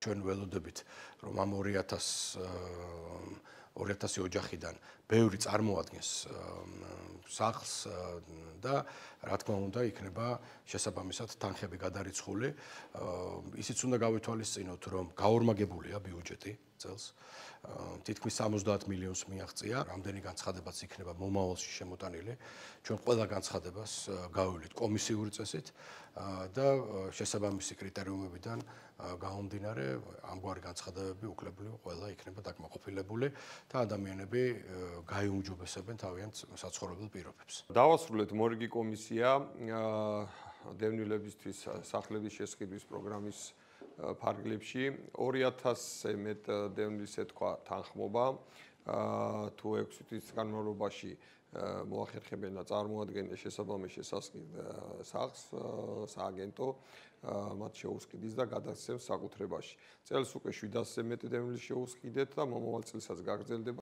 ჩვენ ველოდებით, რომ ამ 2000 ოჯახიდან ბევრი წარმოადგენს სახლს და რა თქმა უნდა იქნება შესაბამისად თანხები გადარიცხული. ისიც უნდა გავითვალისწინოთ, რომ გაორმაგებულია ბიუჯეტი წელს. თითქმის 70 მილიონს მიაღწია, რამდენი განცხადებაც იქნება მომავალში შემოტანილი. ჩვენ ყველა განცხადებას გავივლით კომისიური წესით და შესაბამისი კრიტერიუმებიდან გამომდინარე ამგვარი განცხადებები უკლებლივ ყველა იქნება დაკმაყოფილებული და ადამიანები გაიუმჯობესებენ თავიანთ საცხოვრებელ პირობებს. დავასრულეთ მორიგი კომისია დევნილებისთვის სახლების შესყიდვის პროგრამის ფარგლებში 2000-ზე მეტ დევნილს ეთქვა თანხმობა თუ 6 თვის განმავლობაში მოახერხებენ და წარმოადგენენ შესაბამის შესასყიდ სახლს სააგენტო მათ შეუსყიდის და გადასცემს საკუთრებაში. წელს უკვე 700-ზე მეტ დევნილს შეუსყიდეთ და მომავალ წელსაც გაგრძელდება